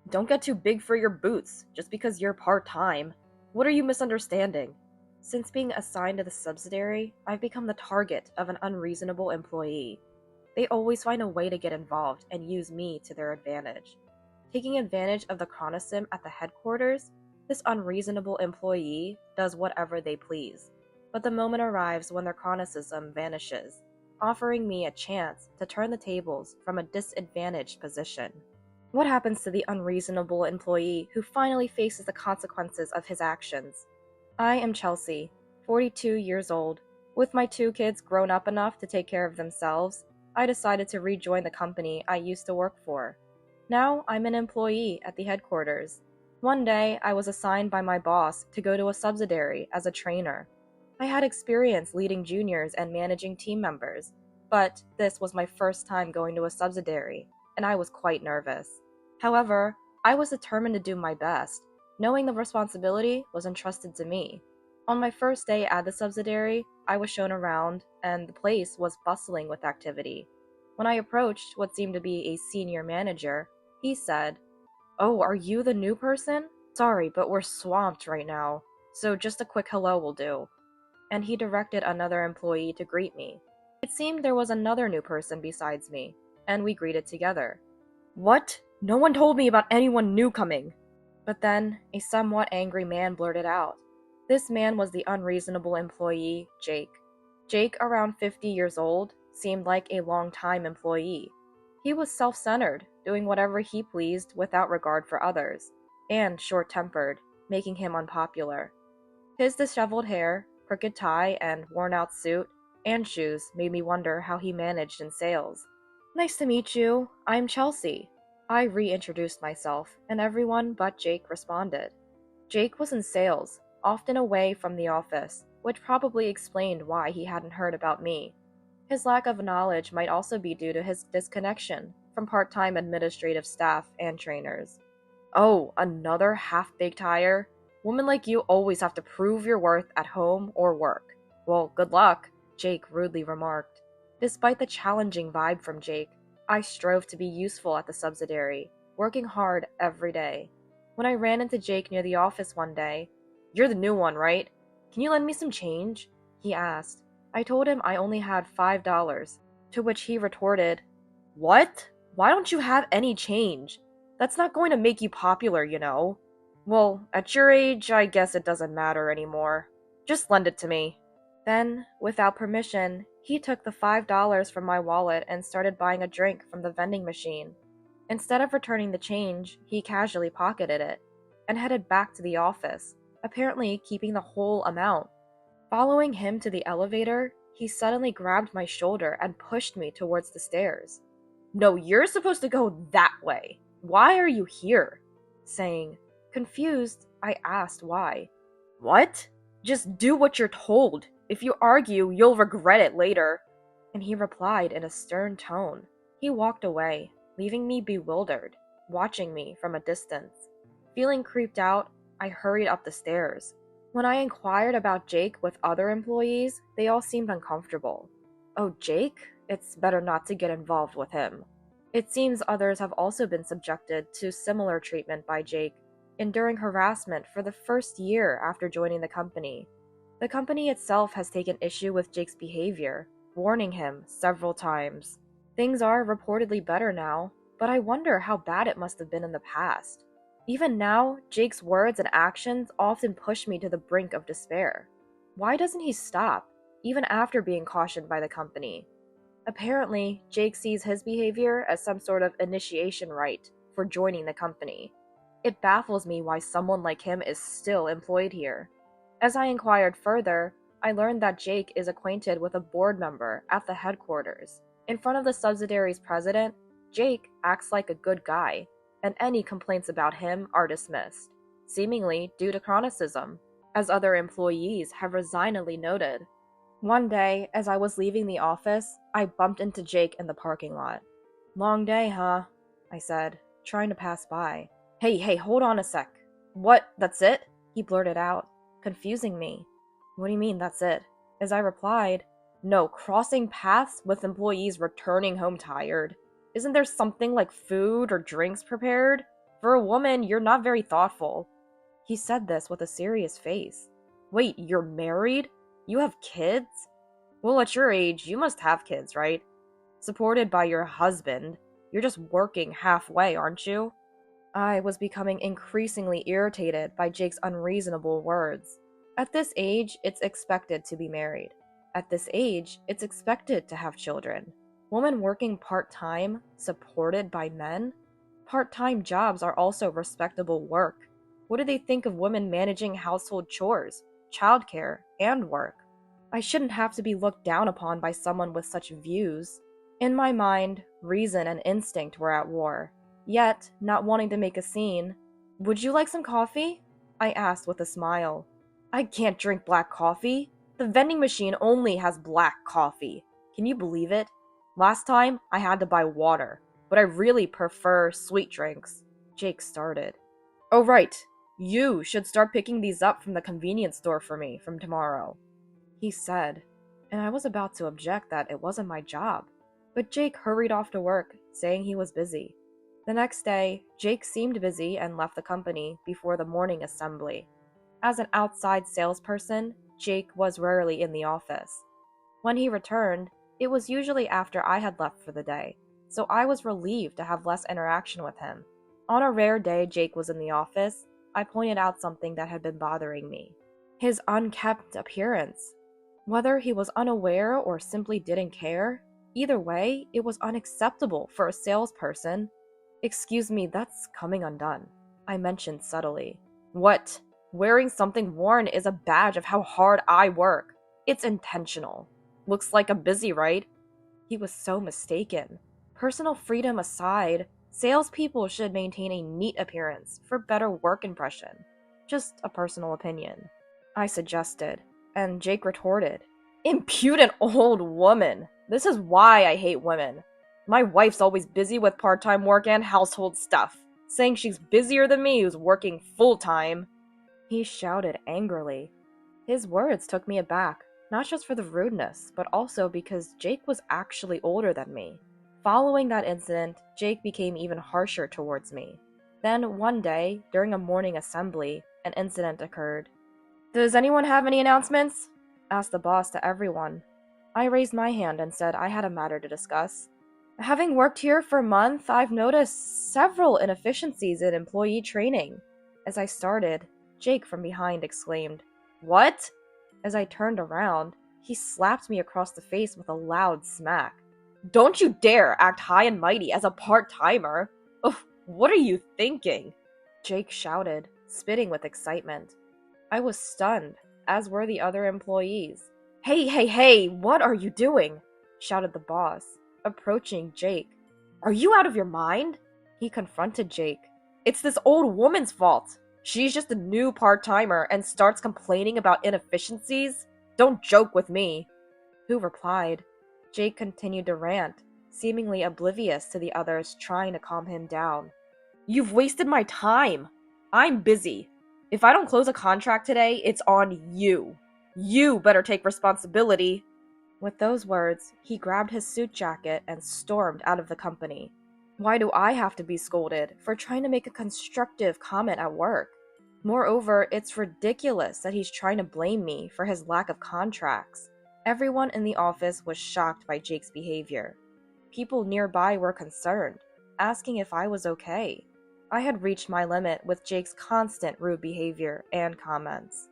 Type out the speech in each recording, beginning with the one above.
Don't get too big for your boots just because you're part-time. What are you misunderstanding? Since being assigned to the subsidiary, I've become the target of an unreasonable employee. They always find a way to get involved and use me to their advantage. Taking advantage of the chronosim at the headquarters, this unreasonable employee does whatever they please. But the moment arrives when their chronocism vanishes, offering me a chance to turn the tables from a disadvantaged position. What happens to the unreasonable employee who finally faces the consequences of his actions? I am Chelsea, 42 years old. With my two kids grown up enough to take care of themselves, I decided to rejoin the company I used to work for. Now I'm an employee at the headquarters. One day, I was assigned by my boss to go to a subsidiary as a trainer. I had experience leading juniors and managing team members, but this was my first time going to a subsidiary, and I was quite nervous. However, I was determined to do my best, knowing the responsibility was entrusted to me. On my first day at the subsidiary, I was shown around, and the place was bustling with activity. When I approached what seemed to be a senior manager, he said, "Oh, are you the new person? Sorry, but we're swamped right now, so just a quick hello will do." And he directed another employee to greet me. It seemed there was another new person besides me, and we greeted together. "What? No one told me about anyone new coming." But then, a somewhat angry man blurted out. This man was the unreasonable employee, Jake. Jake, around 50 years old, seemed like a long-time employee. He was self-centered, doing whatever he pleased without regard for others, and short-tempered, making him unpopular. His disheveled hair, crooked tie, and worn-out suit and shoes made me wonder how he managed in sales. "Nice to meet you. I'm Chelsea." I reintroduced myself, and everyone but Jake responded. Jake was in sales, often away from the office, which probably explained why he hadn't heard about me. His lack of knowledge might also be due to his disconnection from part-time administrative staff and trainers. "Oh, another half-baked hire? Women like you always have to prove your worth at home or work. Well, good luck," Jake rudely remarked. Despite the challenging vibe from Jake, I strove to be useful at the subsidiary, working hard every day. When I ran into Jake near the office one day, "You're the new one, right? Can you lend me some change?" he asked. I told him I only had $5, to which he retorted, "What? Why don't you have any change? That's not going to make you popular, you know." "Well, at your age, I guess it doesn't matter anymore. Just lend it to me." Then, without permission, he took the $5 from my wallet and started buying a drink from the vending machine. Instead of returning the change, he casually pocketed it and headed back to the office, apparently keeping the whole amount. Following him to the elevator, he suddenly grabbed my shoulder and pushed me towards the stairs. "No, you're supposed to go that way. Why are you here?" Saying, confused, I asked why. "What? Just do what you're told. If you argue, you'll regret it later." And he replied in a stern tone. He walked away, leaving me bewildered, watching me from a distance. Feeling creeped out, I hurried up the stairs. When I inquired about Jake with other employees, they all seemed uncomfortable. "Oh, Jake? It's better not to get involved with him." It seems others have also been subjected to similar treatment by Jake, enduring harassment for the first year after joining the company. The company itself has taken issue with Jake's behavior, warning him several times. Things are reportedly better now, but I wonder how bad it must have been in the past. Even now, Jake's words and actions often push me to the brink of despair. Why doesn't he stop, even after being cautioned by the company? Apparently, Jake sees his behavior as some sort of initiation rite for joining the company. It baffles me why someone like him is still employed here. As I inquired further, I learned that Jake is acquainted with a board member at the headquarters. In front of the subsidiary's president, Jake acts like a good guy, and any complaints about him are dismissed, seemingly due to chronicism, as other employees have resignedly noted. One day, as I was leaving the office, I bumped into Jake in the parking lot. "Long day, huh?" I said, trying to pass by. Hey, hold on a sec. "What, that's it?" he blurted out, confusing me. "What do you mean, that's it?" As I replied, "No, crossing paths with employees returning home tired. Isn't there something like food or drinks prepared?" For a woman, you're not very thoughtful." He said this with a serious face. "Wait, you're married? You have kids? Well, at your age, you must have kids, right? Supported by your husband. You're just working halfway, aren't you?" I was becoming increasingly irritated by Jake's unreasonable words. At this age, it's expected to be married. At this age, it's expected to have children. Women working part-time, supported by men? Part-time jobs are also respectable work. What do they think of women managing household chores, childcare, and work? I shouldn't have to be looked down upon by someone with such views. In my mind, reason and instinct were at war. Yet, not wanting to make a scene, "Would you like some coffee?" I asked with a smile. "I can't drink black coffee. The vending machine only has black coffee. Can you believe it? Last time, I had to buy water, but I really prefer sweet drinks." Jake started. "Oh right, you should start picking these up from the convenience store for me from tomorrow," he said, and I was about to object that it wasn't my job. But Jake hurried off to work, saying he was busy. The next day, Jake seemed busy and left the company before the morning assembly. As an outside salesperson, Jake was rarely in the office. When he returned, it was usually after I had left for the day, so I was relieved to have less interaction with him. On a rare day Jake was in the office, I pointed out something that had been bothering me. His unkempt appearance. Whether he was unaware or simply didn't care, either way, it was unacceptable for a salesperson. "Excuse me, that's coming undone," I mentioned subtly. "What? Wearing something worn is a badge of how hard I work. It's intentional. Looks like I'm busy, right?" He was so mistaken. Personal freedom aside, salespeople should maintain a neat appearance for better work impression. Just a personal opinion, I suggested, and Jake retorted, "Impudent old woman! This is why I hate women. My wife's always busy with part-time work and household stuff, saying she's busier than me who's working full-time." He shouted angrily. His words took me aback, not just for the rudeness, but also because Jake was actually older than me. Following that incident, Jake became even harsher towards me. Then, one day, during a morning assembly, an incident occurred. "Does anyone have any announcements?" asked the boss to everyone. I raised my hand and said I had a matter to discuss. "Having worked here for a month, I've noticed several inefficiencies in employee training." As I started, Jake from behind exclaimed, "What?" As I turned around, he slapped me across the face with a loud smack. "Don't you dare act high and mighty as a part-timer! Ugh, what are you thinking?" Jake shouted, spitting with excitement. I was stunned, as were the other employees. Hey, what are you doing?" shouted the boss, approaching Jake. "Are you out of your mind?" He confronted Jake. "It's this old woman's fault. She's just a new part-timer and starts complaining about inefficiencies. Don't joke with me." Who replied? Jake continued to rant, seemingly oblivious to the others trying to calm him down. "You've wasted my time. I'm busy. If I don't close a contract today, it's on you. You better take responsibility." With those words, he grabbed his suit jacket and stormed out of the company. Why do I have to be scolded for trying to make a constructive comment at work? Moreover, it's ridiculous that he's trying to blame me for his lack of contracts. Everyone in the office was shocked by Jake's behavior. People nearby were concerned, asking if I was okay. I had reached my limit with Jake's constant rude behavior and comments.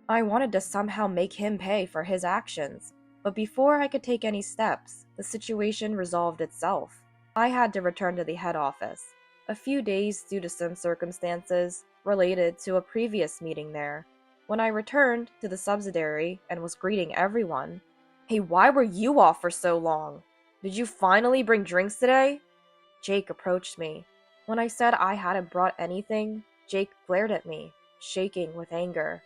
I wanted to somehow make him pay for his actions, but before I could take any steps, the situation resolved itself. I had to return to the head office, a few days due to some circumstances related to a previous meeting there. When I returned to the subsidiary and was greeting everyone, "Hey, why were you off for so long? Did you finally bring drinks today?" Jake approached me. When I said I hadn't brought anything, Jake glared at me, shaking with anger.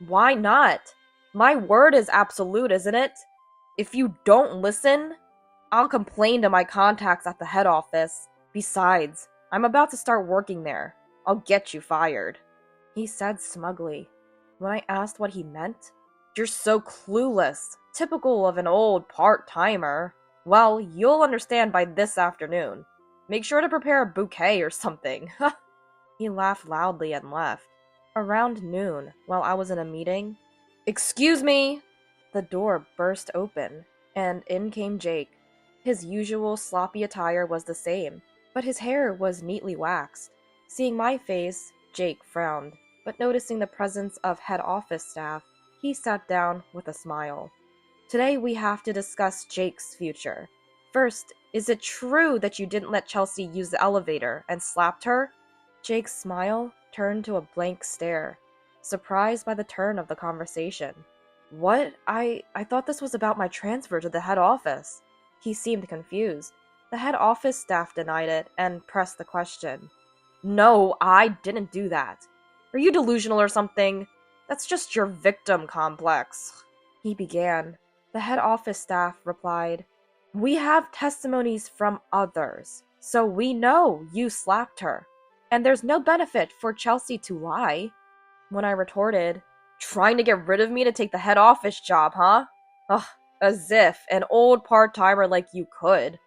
"Why not? My word is absolute, isn't it? If you don't listen, I'll complain to my contacts at the head office. Besides, I'm about to start working there. I'll get you fired," he said smugly. When I asked what he meant, "You're so clueless, typical of an old part-timer. Well, you'll understand by this afternoon. Make sure to prepare a bouquet or something." He laughed loudly and left. Around noon, while I was in a meeting, "Excuse me!" The door burst open, and in came Jake. His usual sloppy attire was the same, but his hair was neatly waxed. Seeing my face, Jake frowned, but noticing the presence of head office staff, he sat down with a smile. "Today we have to discuss Jake's future. First, is it true that you didn't let Chelsea use the elevator and slapped her?" Jake's smile turned to a blank stare, surprised by the turn of the conversation. "What? I thought this was about my transfer to the head office." He seemed confused. The head office staff denied it and pressed the question. "No, I didn't do that. Are you delusional or something? That's just your victim complex," he began. The head office staff replied, "We have testimonies from others, so we know you slapped her. And there's no benefit for Chelsea to lie." When I retorted, "Trying to get rid of me to take the head office job, huh? Ugh, as if an old part-timer like you could."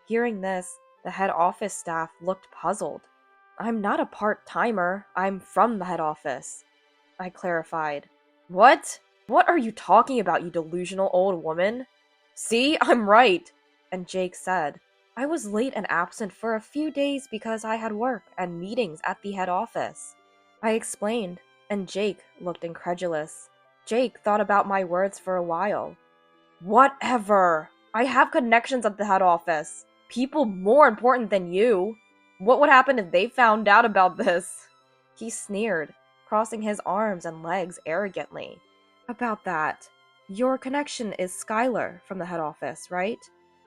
Hearing this, the head office staff looked puzzled. "I'm not a part-timer, I'm from the head office," I clarified. "What? What are you talking about, you delusional old woman?" "See, I'm right," and Jake said, "I was late and absent for a few days because I had work and meetings at the head office." I explained, and Jake looked incredulous. Jake thought about my words for a while. "Whatever! I have connections at the head office. People more important than you. What would happen if they found out about this?" He sneered, crossing his arms and legs arrogantly. "About that, your connection is Skylar from the head office, right?"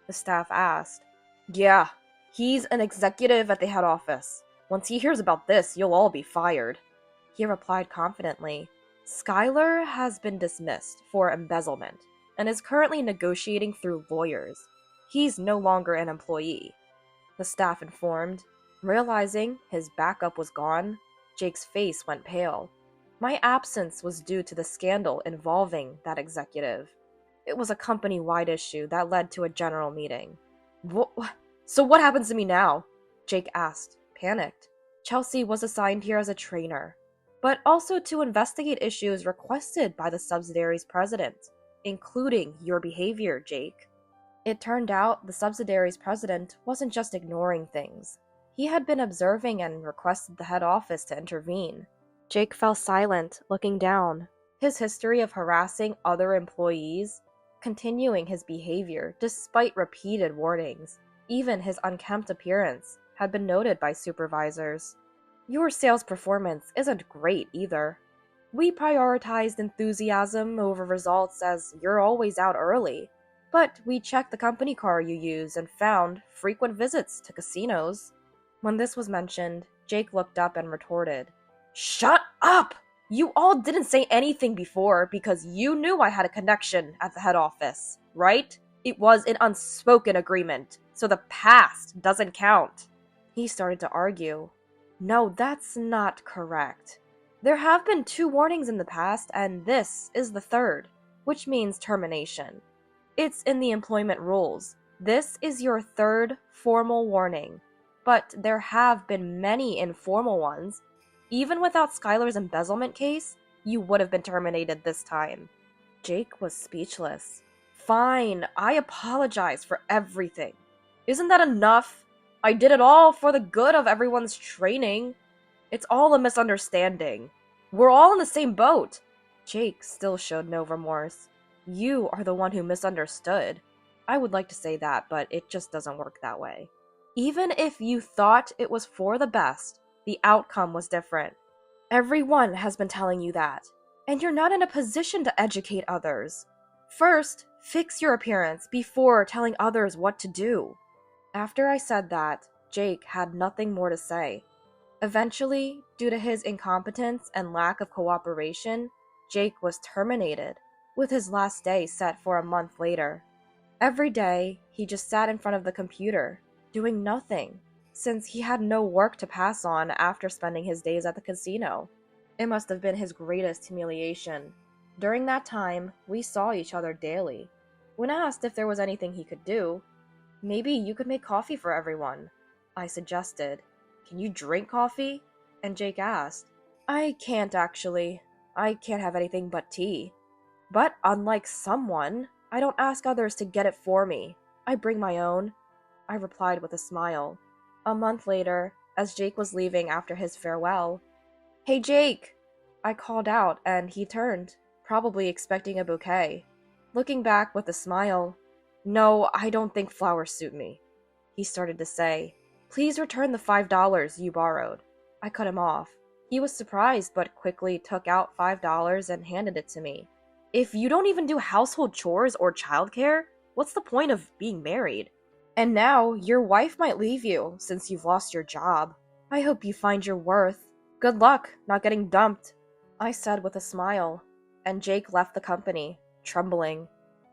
the staff asked. "Yeah, he's an executive at the head office. Once he hears about this, you'll all be fired," he replied confidently. "Skylar has been dismissed for embezzlement and is currently negotiating through lawyers. He's no longer an employee," the staff informed. Realizing his backup was gone, Jake's face went pale. My absence was due to the scandal involving that executive. It was a company-wide issue that led to a general meeting. So what happens to me now?" Jake asked, panicked. "Chelsea was assigned here as a trainer, but also to investigate issues requested by the subsidiary's president, including your behavior, Jake." It turned out the subsidiary's president wasn't just ignoring things. He had been observing and requested the head office to intervene. Jake fell silent, looking down. His history of harassing other employees, continuing his behavior despite repeated warnings, even his unkempt appearance, had been noted by supervisors. "Your sales performance isn't great either. We prioritized enthusiasm over results as you're always out early. But we checked the company car you use and found frequent visits to casinos." When this was mentioned, Jake looked up and retorted, "Shut up! You all didn't say anything before because you knew I had a connection at the head office, right? It was an unspoken agreement, so the past doesn't count." He started to argue. "No, that's not correct. There have been 2 warnings in the past, and this is the 3rd, which means termination. It's in the employment rules. This is your 3rd formal warning, but there have been many informal ones. Even without Skylar's embezzlement case, you would have been terminated this time." Jake was speechless. "Fine, I apologize for everything. Isn't that enough? I did it all for the good of everyone's training. It's all a misunderstanding. We're all in the same boat." Jake still showed no remorse. "You are the one who misunderstood." I would like to say that, but it just doesn't work that way. "Even if you thought it was for the best, the outcome was different. Everyone has been telling you that, and you're not in a position to educate others. First, fix your appearance before telling others what to do." After I said that, Jake had nothing more to say. Eventually, due to his incompetence and lack of cooperation, Jake was terminated, with his last day set for a month later. Every day, he just sat in front of the computer, doing nothing, since he had no work to pass on after spending his days at the casino. It must have been his greatest humiliation. During that time, we saw each other daily. When asked if there was anything he could do, "Maybe you could make coffee for everyone," I suggested. "Can you drink coffee?" And Jake asked. I can't actually. I can't have anything but tea. But unlike someone, I don't ask others to get it for me. I bring my own, I replied with a smile. A month later, as Jake was leaving after his farewell, Hey Jake! I called out and he turned, probably expecting a bouquet. Looking back with a smile, No, I don't think flowers suit me, he started to say. Please return the $5 you borrowed. I cut him off. He was surprised but quickly took out $5 and handed it to me. If you don't even do household chores or childcare, what's the point of being married? And now your wife might leave you since you've lost your job. I hope you find your worth. Good luck not getting dumped, I said with a smile, and Jake left the company, trembling.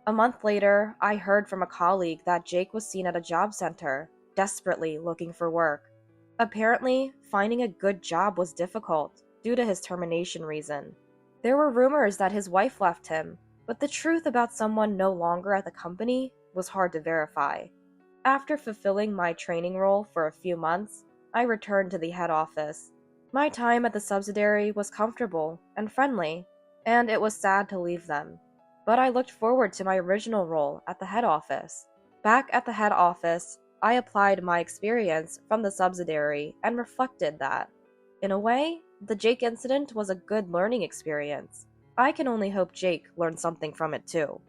A month later, I heard from a colleague that Jake was seen at a job center, desperately looking for work. Apparently, finding a good job was difficult due to his termination reason. There were rumors that his wife left him, but the truth about someone no longer at the company was hard to verify. After fulfilling my training role for a few months, I returned to the head office. My time at the subsidiary was comfortable and friendly, and it was sad to leave them. But I looked forward to my original role at the head office. Back at the head office, I applied my experience from the subsidiary and reflected that, in a way, the Jake incident was a good learning experience. I can only hope Jake learned something from it too.